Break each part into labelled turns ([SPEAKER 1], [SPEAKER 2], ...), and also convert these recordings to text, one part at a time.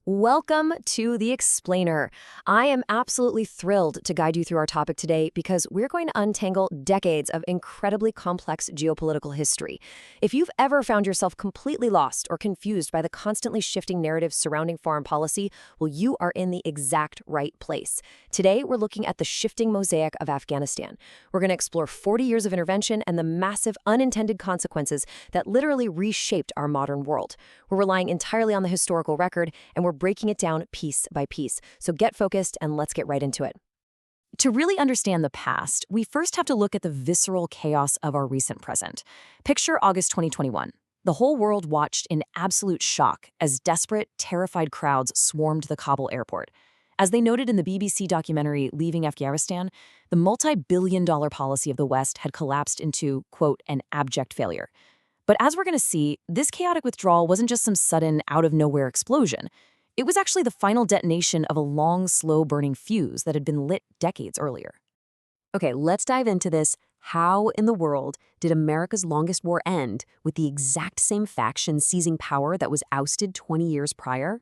[SPEAKER 1] Welcome to The Explainer. I am absolutely thrilled to guide you through our topic today because we're going to untangle decades of incredibly complex geopolitical history. If you've ever found yourself completely lost or confused by the constantly shifting narratives surrounding foreign policy, well, you are in the exact right place. Today, we're looking at the shifting mosaic of Afghanistan. We're going to explore 40 years of intervention and the massive unintended consequences that literally reshaped our modern world. We're relying entirely on the historical record, and we're breaking it down piece by piece. So get focused and let's get right into it. To really understand the past, we first have to look at the visceral chaos of our recent present. Picture August 2021. The whole world watched in absolute shock as desperate, terrified crowds swarmed the Kabul airport. As they noted in the BBC documentary Leaving Afghanistan, the multi-billion-dollar policy of the West had collapsed into, quote, an abject failure. But as we're going to see, this chaotic withdrawal wasn't just some sudden, out-of-nowhere explosion. It was actually the final detonation of a long, slow-burning fuse that had been lit decades earlier. Okay, let's dive into this. How in the world did America's longest war end with the exact same faction seizing power that was ousted 20 years prior?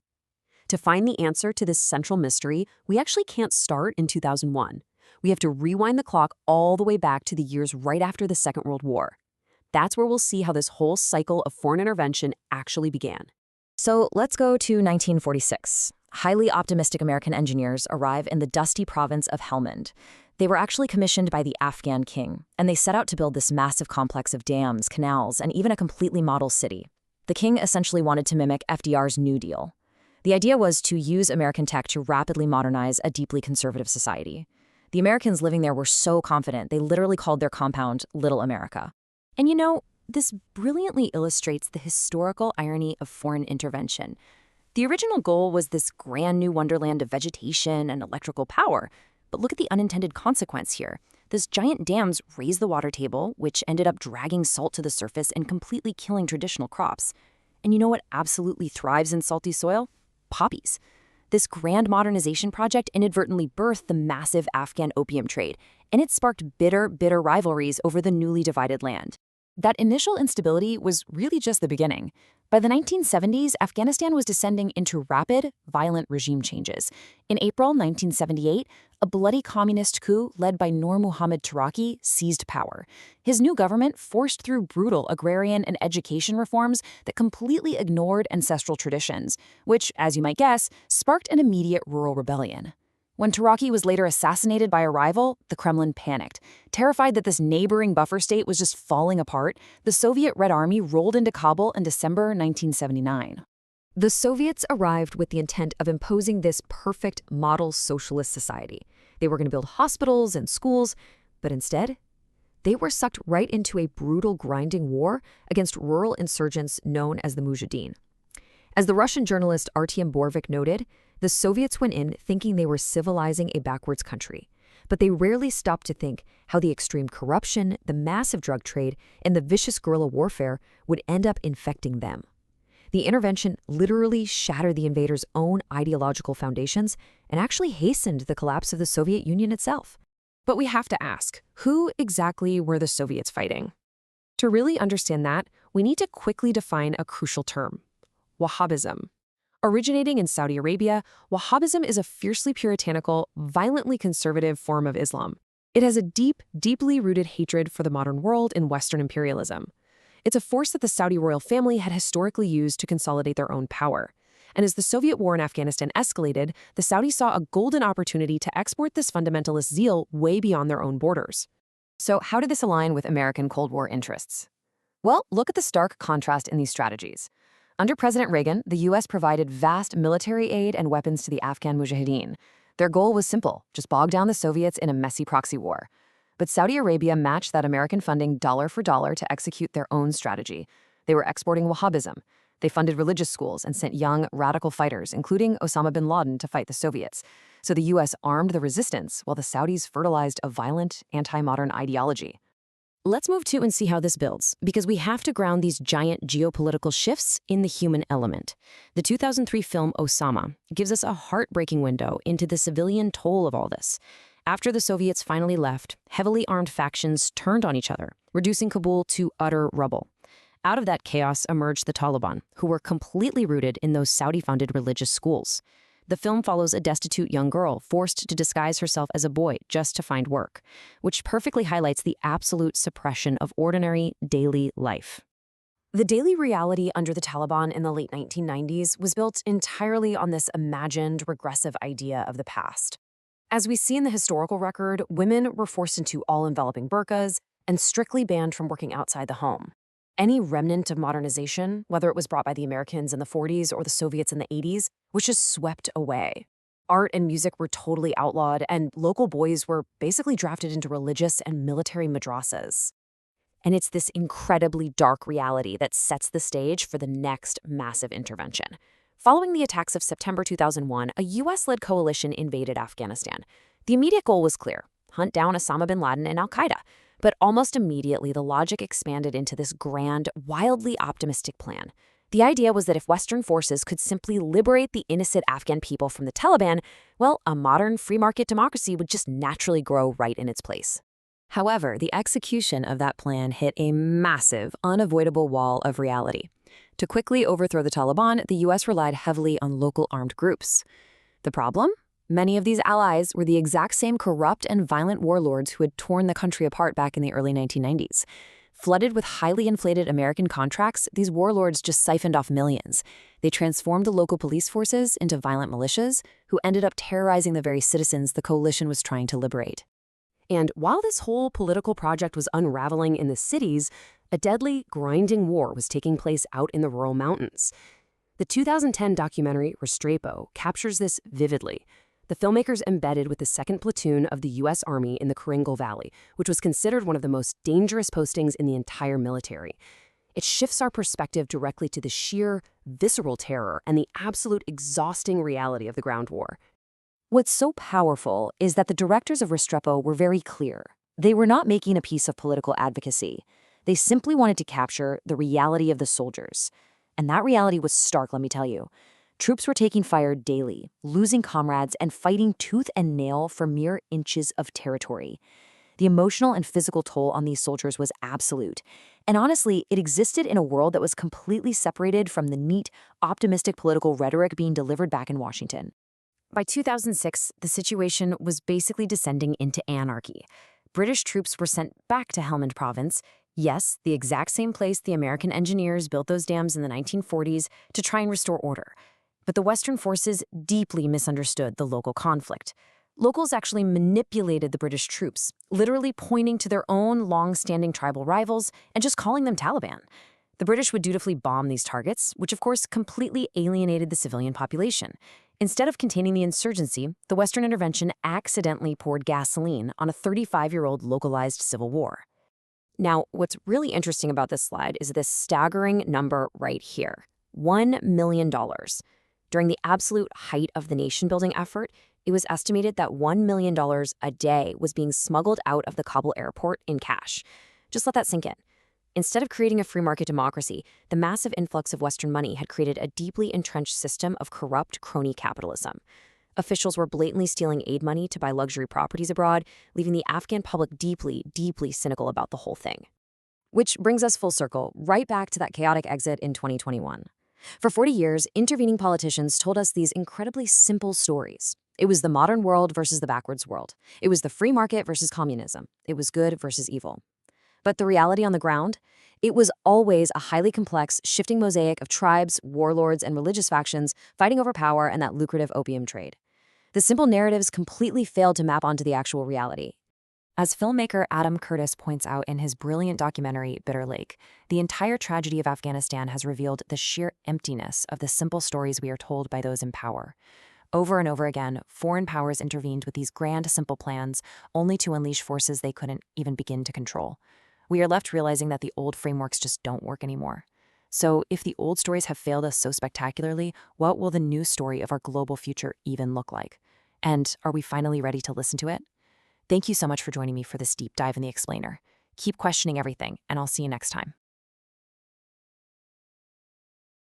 [SPEAKER 1] To find the answer to this central mystery, we actually can't start in 2001. We have to rewind the clock all the way back to the years right after the Second World War. That's where we'll see how this whole cycle of foreign intervention actually began. So let's go to 1946. Highly optimistic American engineers arrive in the dusty province of Helmand. They were actually commissioned by the Afghan king, and they set out to build this massive complex of dams, canals, and even a completely model city. The king essentially wanted to mimic FDR's New Deal. The idea was to use American tech to rapidly modernize a deeply conservative society. The Americans living there were so confident, they literally called their compound Little America. And you know, this brilliantly illustrates the historical irony of foreign intervention. The original goal was this grand new wonderland of vegetation and electrical power. But look at the unintended consequence here. These giant dams raised the water table, which ended up dragging salt to the surface and completely killing traditional crops. And you know what absolutely thrives in salty soil? Poppies. This grand modernization project inadvertently birthed the massive Afghan opium trade, and it sparked bitter rivalries over the newly divided land. That initial instability was really just the beginning. By the 1970s, Afghanistan was descending into rapid, violent regime changes. In April 1978, a bloody communist coup led by Nur Muhammad Taraki seized power. His new government forced through brutal agrarian and education reforms that completely ignored ancestral traditions, which, as you might guess, sparked an immediate rural rebellion. When Taraki was later assassinated by a rival, the Kremlin panicked. Terrified that this neighboring buffer state was just falling apart, the Soviet Red Army rolled into Kabul in December 1979. The Soviets arrived with the intent of imposing this perfect model socialist society. They were going to build hospitals and schools, but instead, they were sucked right into a brutal grinding war against rural insurgents known as the Mujahideen. As the Russian journalist Artyom Borvik noted, the Soviets went in thinking they were civilizing a backwards country, but they rarely stopped to think how the extreme corruption, the massive drug trade, and the vicious guerrilla warfare would end up infecting them. The intervention literally shattered the invaders' own ideological foundations and actually hastened the collapse of the Soviet Union itself.
[SPEAKER 2] But we have to ask, who exactly were the Soviets fighting? To really understand that, we need to quickly define a crucial term: Wahhabism. Originating in Saudi Arabia, Wahhabism is a fiercely puritanical, violently conservative form of Islam. It has a deeply rooted hatred for the modern world and Western imperialism. It's a force that the Saudi royal family had historically used to consolidate their own power. And as the Soviet war in Afghanistan escalated, the Saudis saw a golden opportunity to export this fundamentalist zeal way beyond their own borders.
[SPEAKER 1] So how did this align with American Cold War interests? Well, look at the stark contrast in these strategies. Under President Reagan, the U.S. provided vast military aid and weapons to the Afghan Mujahideen. Their goal was simple: just bog down the Soviets in a messy proxy war. But Saudi Arabia matched that American funding dollar for dollar to execute their own strategy. They were exporting Wahhabism. They funded religious schools and sent young, radical fighters, including Osama bin Laden, to fight the Soviets. So the U.S. armed the resistance while the Saudis fertilized a violent, anti-modern ideology. Let's move to and see how this builds, because we have to ground these giant geopolitical shifts in the human element. The 2003 film Osama gives us a heartbreaking window into the civilian toll of all this. After the Soviets finally left, heavily armed factions turned on each other, reducing Kabul to utter rubble. Out of that chaos emerged the Taliban, who were completely rooted in those Saudi-funded religious schools. The film follows a destitute young girl forced to disguise herself as a boy just to find work, which perfectly highlights the absolute suppression of ordinary, daily life.
[SPEAKER 2] The daily reality under the Taliban in the late 1990s was built entirely on this imagined, regressive idea of the past. As we see in the historical record, women were forced into all-enveloping burqas and strictly banned from working outside the home. Any remnant of modernization, whether it was brought by the Americans in the 40s or the Soviets in the 80s, was just swept away. Art and music were totally outlawed, and local boys were basically drafted into religious and military madrasas.
[SPEAKER 1] And it's this incredibly dark reality that sets the stage for the next massive intervention. Following the attacks of September 2001, a US-led coalition invaded Afghanistan. The immediate goal was clear: hunt down Osama bin Laden and al-Qaeda. But almost immediately, the logic expanded into this grand, wildly optimistic plan. The idea was that if Western forces could simply liberate the innocent Afghan people from the Taliban, well, a modern free market democracy would just naturally grow right in its place. However, the execution of that plan hit a massive, unavoidable wall of reality. To quickly overthrow the Taliban, the US relied heavily on local armed groups. The problem? Many of these allies were the exact same corrupt and violent warlords who had torn the country apart back in the early 1990s. Flooded with highly inflated American contracts, these warlords just siphoned off millions. They transformed the local police forces into violent militias, who ended up terrorizing the very citizens the coalition was trying to liberate. And while this whole political project was unraveling in the cities, a deadly, grinding war was taking place out in the rural mountains. The 2010 documentary Restrepo captures this vividly. The filmmakers embedded with the 2nd Platoon of the U.S. Army in the Kringle Valley, which was considered one of the most dangerous postings in the entire military. It shifts our perspective directly to the sheer, visceral terror and the absolute exhausting reality of the ground war. What's so powerful is that the directors of Restrepo were very clear. They were not making a piece of political advocacy. They simply wanted to capture the reality of the soldiers. And that reality was stark, let me tell you. Troops were taking fire daily, losing comrades, and fighting tooth and nail for mere inches of territory. The emotional and physical toll on these soldiers was absolute. And honestly, it existed in a world that was completely separated from the neat, optimistic political rhetoric being delivered back in Washington. By 2006, the situation was basically descending into anarchy. British troops were sent back to Helmand Province, yes, the exact same place the American engineers built those dams in the 1940s to try and restore order. But the Western forces deeply misunderstood the local conflict. Locals actually manipulated the British troops, literally pointing to their own long-standing tribal rivals and just calling them Taliban. The British would dutifully bomb these targets, which of course completely alienated the civilian population. Instead of containing the insurgency, the Western intervention accidentally poured gasoline on a 35-year-old localized civil war. Now, what's really interesting about this slide is this staggering number right here: $1 million. During the absolute height of the nation-building effort, it was estimated that $1 million a day was being smuggled out of the Kabul airport in cash. Just let that sink in. Instead of creating a free market democracy, the massive influx of Western money had created a deeply entrenched system of corrupt crony capitalism. Officials were blatantly stealing aid money to buy luxury properties abroad, leaving the Afghan public deeply, deeply cynical about the whole thing. Which brings us full circle, right back to that chaotic exit in 2021. For 40 years, intervening politicians told us these incredibly simple stories. It was the modern world versus the backwards world. It was the free market versus communism. It was good versus evil. But the reality on the ground? It was always a highly complex, shifting mosaic of tribes, warlords, and religious factions fighting over power and that lucrative opium trade. The simple narratives completely failed to map onto the actual reality. As filmmaker Adam Curtis points out in his brilliant documentary, Bitter Lake, the entire tragedy of Afghanistan has revealed the sheer emptiness of the simple stories we are told by those in power. Over and over again, foreign powers intervened with these grand, simple plans, only to unleash forces they couldn't even begin to control. We are left realizing that the old frameworks just don't work anymore. So, if the old stories have failed us so spectacularly, what will the new story of our global future even look like? And are we finally ready to listen to it? Thank you so much for joining me for this deep dive in The Explainer. Keep questioning everything, and I'll see you next time.